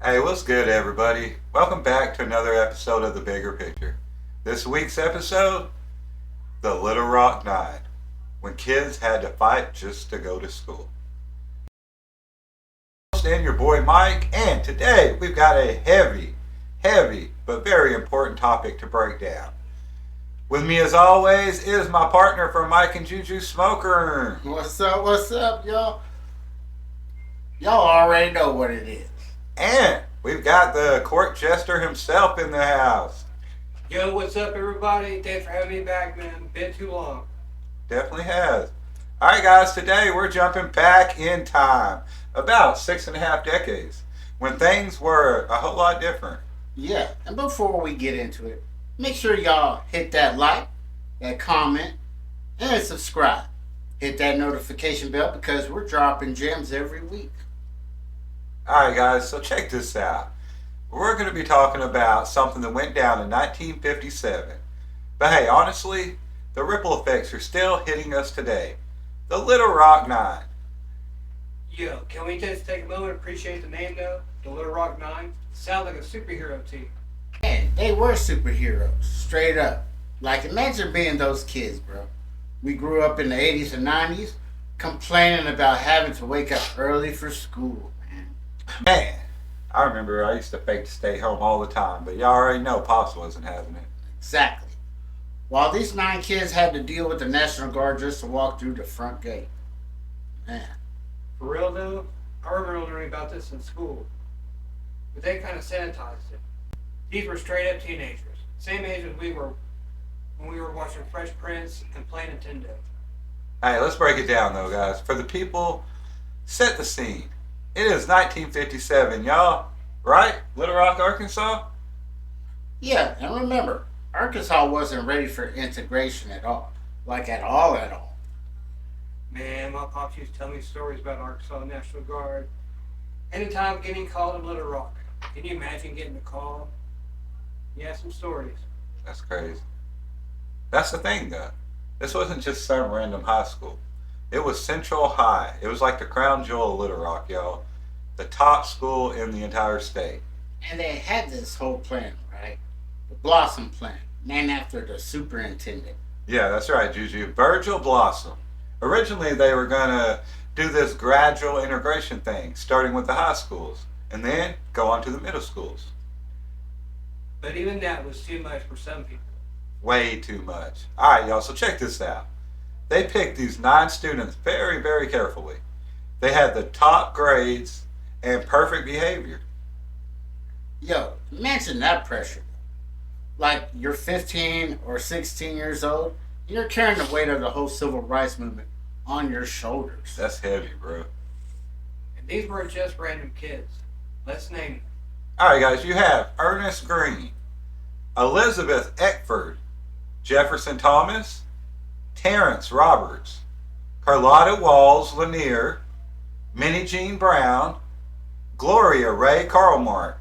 Hey, what's good, everybody? Welcome back to another episode of The Bigger Picture. This week's episode, The Little Rock Nine, when kids had to fight just to go to school. And your boy Mike, and today we've got a heavy, but very important topic to break down. With me, as always, is my partner from Mike and Juju, Smoker. What's up, y'all? Y'all already know what it is. And we've got the court jester himself in the house. Yo, what's up, everybody? Thanks for having me back, man. Been too long. Definitely has. Alright, guys, today we're jumping back in time about 6.5 decades when things were a whole lot different. Yeah, and before we get into it, make sure y'all hit that like, that comment, and subscribe. Hit that notification bell because we're dropping gems every week. Alright, guys, so check this out. We're going to be talking about something that went down in 1957. But hey, honestly, the ripple effects are still hitting us today. The Little Rock Nine. Yo, can we just take a moment to appreciate the name, though? The Little Rock Nine? Sounds like a superhero team. And they were superheroes, straight up. Like, imagine being those kids, bro. We grew up in the 80s and 90s complaining about having to wake up early for school, man. Man, I remember I used to fake to stay home all the time, but y'all already know Pops wasn't having it. Exactly. While these 9 kids had to deal with the National Guard just to walk through the front gate. Man. For real, though, I remember learning about this in school. But they kind of sanitized it. These were straight-up teenagers. Same age as we were when we were watching Fresh Prince and playing Nintendo. Hey, let's break it down, though, guys. For the people, set the scene. It is 1957, y'all. Right? Little Rock, Arkansas? Yeah, and remember, Arkansas wasn't ready for integration at all. Like, at all. Man, my pops used to tell me stories about Arkansas National Guard. Anytime getting called in Little Rock. Can you imagine getting a call? Yeah, some stories. That's crazy. That's the thing, though. This wasn't just some random high school. It was Central High. It was like the crown jewel of Little Rock, y'all. The top school in the entire state. And they had this whole plan, right? The Blossom Plan, named after the superintendent. Yeah, that's right, Juju. Virgil Blossom. Originally, they were going to do this gradual integration thing, starting with the high schools, and then go on to the middle schools. But even that was too much for some people. Way too much. Alright, y'all, so check this out. They picked these 9 students very carefully. They had the top grades and perfect behavior. Yo, imagine that pressure. Like, you're 15 or 16 years old, and you're carrying the weight of the whole civil rights movement on your shoulders. That's heavy, bro. And these weren't just random kids. Let's name them. Alright, guys, you have Ernest Green, Elizabeth Eckford, Jefferson Thomas, Terrence Roberts, Carlotta Walls Lanier, Minnie Jean Brown, Gloria Ray Carlmark,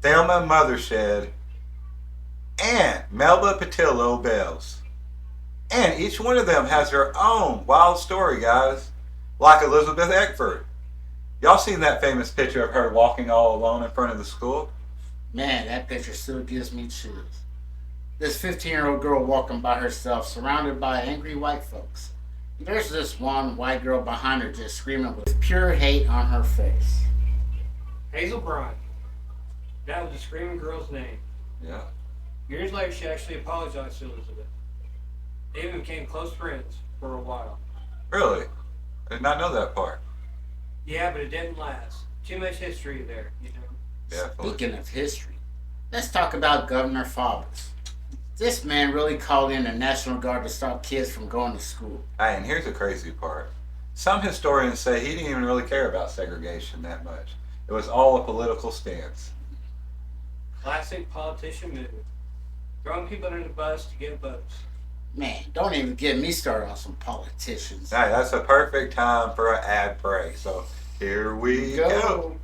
Thelma Mothershed, and Melba Patillo Bells. And each one of them has their own wild story, guys. Like Elizabeth Eckford. Y'all seen that famous picture of her walking all alone in front of the school? Man, that picture still gives me chills. This 15-year-old girl walking by herself, surrounded by angry white folks. There's this one white girl behind her just screaming with pure hate on her face. Hazel Bryan. That was the screaming girl's name. Yeah. Years later, she actually apologized to Elizabeth. They even became close friends for a while. Really? I did not know that part. Yeah, but it didn't last. Too much history there, you know. Definitely. Speaking of history, let's talk about Governor Faubus. This man really called in the National Guard to stop kids from going to school. Hey, and here's the crazy part. Some historians say he didn't even really care about segregation that much. It was all a political stance. Classic politician move. Throwing people under the bus to get votes. Man, don't even get me started on some politicians. Hey, that's a perfect time for an ad break. So here we go.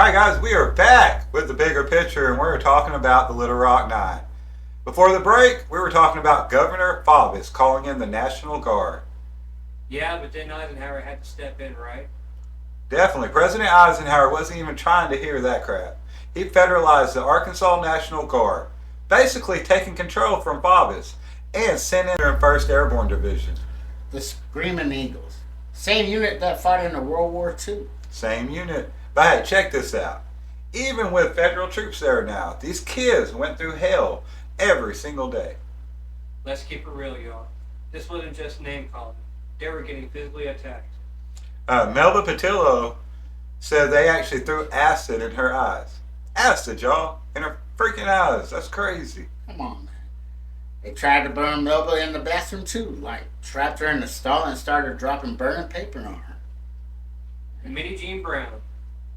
Alright guys, we are back with the bigger picture and we're talking about the Little Rock Nine. Before the break, we were talking about Governor Faubus calling in the National Guard. Yeah, but then Eisenhower had to step in, right? Definitely. President Eisenhower wasn't even trying to hear that crap. He federalized the Arkansas National Guard, basically taking control from Faubus and sent in their 1st Airborne Division. The Screaming Eagles. Same unit that fought in the World War II. Same unit. But hey, check this out. Even with federal troops there now, these kids went through hell every single day. Let's keep it real, y'all. This wasn't just name calling. They were getting physically attacked. Melba Patillo said they actually threw acid in her eyes. Acid, y'all. In her freaking eyes. That's crazy. Come on, man. They tried to burn Melba in the bathroom too. Like, trapped her in the stall and started dropping burning paper on her. And Minnie Jean Brown.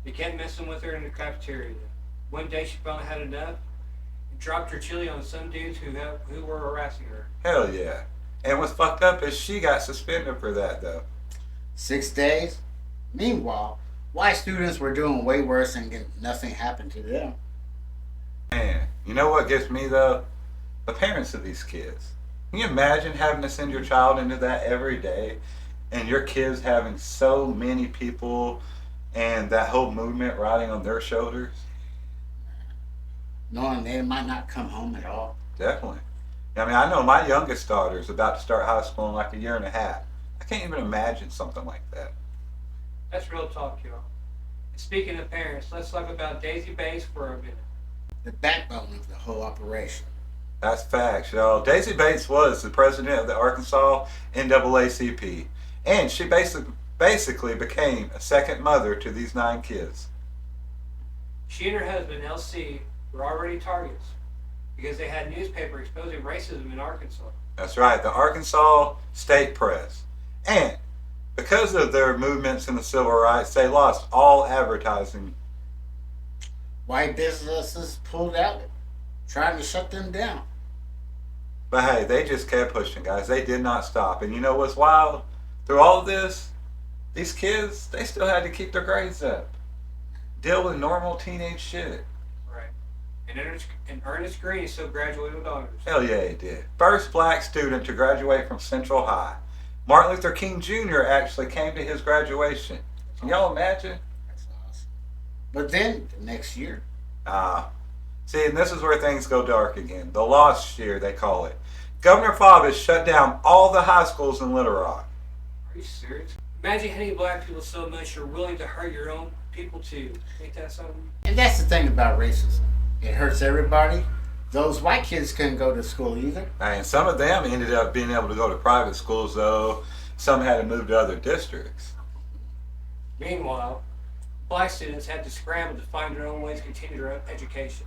They kept messing with her in the cafeteria. One day she finally had enough and dropped her chili on some dudes who were harassing her. Hell yeah. And what's fucked up is she got suspended for that, though. 6 days? Meanwhile, white students were doing way worse and nothing happened to them. Man, you know what gets me, though? The parents of these kids. Can you imagine having to send your child into that every day and your kids having so many people and that whole movement riding on their shoulders? Knowing they might not come home at all. Definitely. I mean, I know my youngest daughter's about to start high school in like a year and a half. I can't even imagine something like that. That's real talk, y'all. And speaking of parents, let's talk about Daisy Bates for a minute. The backbone of the whole operation. That's facts, y'all. Daisy Bates was the president of the Arkansas NAACP, and she basically became a second mother to these 9 kids. She and her husband, LC, were already targets because they had newspaper exposing racism in Arkansas. That's right, the Arkansas State Press. And because of their movements in the civil rights, they lost all advertising. White businesses pulled out, trying to shut them down. But hey, they just kept pushing, guys. They did not stop. And you know what's wild? Through all of this, these kids, they still had to keep their grades up. Deal with normal teenage shit. Right. And Ernest Green still graduated with honors. Hell yeah, he did. First black student to graduate from Central High. Martin Luther King Jr. actually came to his graduation. Can y'all imagine? That's awesome. But then, the next year. See, and this is where things go dark again. The lost year, they call it. Governor Faubus shut down all the high schools in Little Rock. Are you serious? Imagine hating black people so much you're willing to hurt your own people too. Ain't that something? And that's the thing about racism. It hurts everybody. Those white kids couldn't go to school either. And some of them ended up being able to go to private schools, though. Some had to move to other districts. Meanwhile, black students had to scramble to find their own ways to continue their education.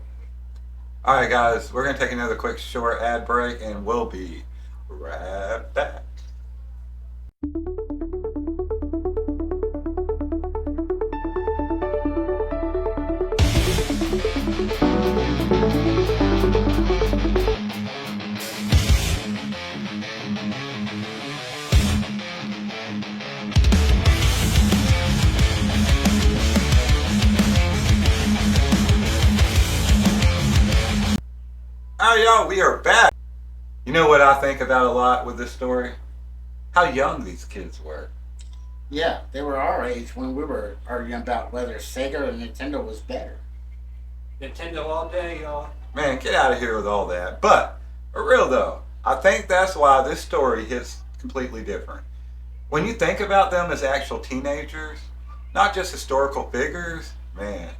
All right, guys, we're going to take another quick short ad break, and we'll be right back. Alright, y'all, we are back. You know what I think about a lot with this story? How young these kids were. Yeah, they were our age when we were arguing about whether Sega or Nintendo was better. Nintendo all day, y'all. Man, get out of here with all that. But, for real though, I think that's why this story hits completely different. When you think about them as actual teenagers, not just historical figures, man.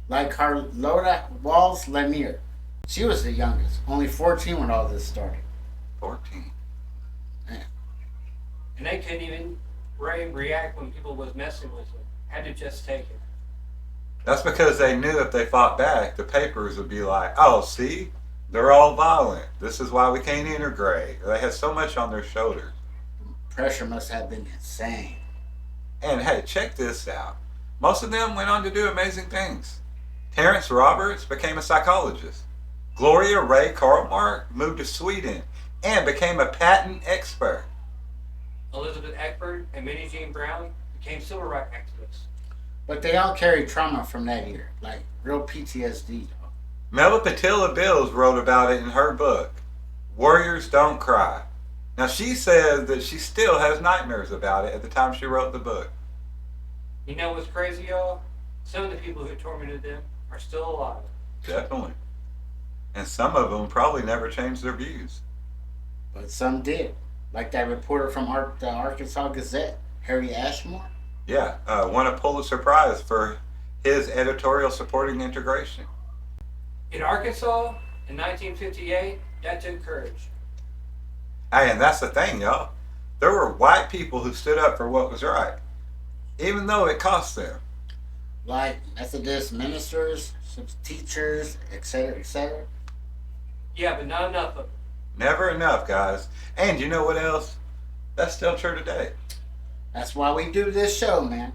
Like Carlotta Walls Lanier. She was the youngest, only 14 when all this started. 14. Man. And they couldn't even react when people was messing with them. Had to just take it. That's because they knew if they fought back, the papers would be like, oh, see? They're all violent. This is why we can't integrate. They had so much on their shoulders. Pressure must have been insane. And hey, check this out. Most of them went on to do amazing things. Terrence Roberts became a psychologist. Gloria Ray Karlmark moved to Sweden and became a patent expert. Elizabeth Eckford and Minnie Jean Brown became civil rights activists. But they all carry trauma from that year, like real PTSD, dog. Melipatilla Bills wrote about it in her book, Warriors Don't Cry. Now, she says that she still has nightmares about it at the time she wrote the book. You know what's crazy, y'all? Some of the people who tormented them are still alive. Definitely. And some of them probably never changed their views. But some did. Like that reporter from the Arkansas Gazette, Harry Ashmore. Yeah, won a Pulitzer Prize for his editorial supporting integration. In Arkansas, in 1958, that took courage. Hey, and that's the thing, y'all. There were white people who stood up for what was right, even though it cost them. Like Methodist ministers, some teachers, etc., etc. Yeah, but not enough of them. Never enough, guys. And you know what else? That's still true today. That's why we do this show, man.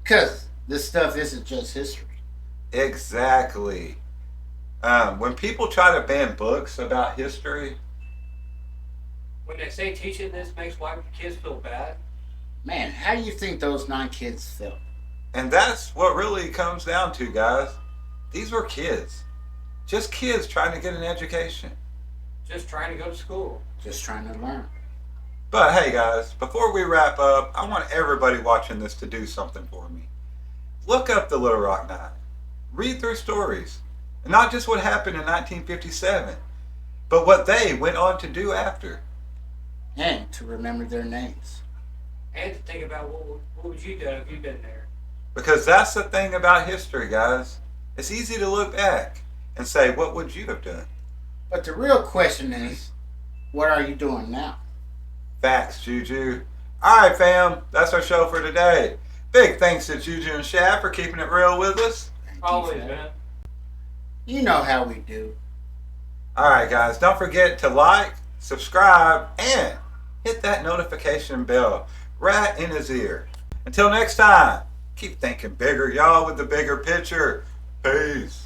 Because this stuff isn't just history. Exactly. When people try to ban books about history, When they say teaching this makes white kids feel bad, Man, how do you think those 9 kids felt? and that's what really comes down to, guys. These were kids. Just kids trying to get an education. just trying to go to school. Just trying to learn. But hey, guys, before we wrap up, I want everybody watching this to do something for me. Look up the Little Rock Nine. Read their stories. And not just what happened in 1957, but what they went on to do after. And to remember their names. And to think about what would you do if you'd been there. Because that's the thing about history, guys. It's easy to look back and say, what would you have done? But the real question is, what are you doing now? Facts, Juju. Alright, fam. That's our show for today. Big thanks to Juju and Shab for keeping it real with us. Always, man. You know how we do. Alright, guys. Don't forget to like, subscribe, and hit that notification bell right in his ear. Until next time, keep thinking bigger, y'all, with the bigger picture. Peace.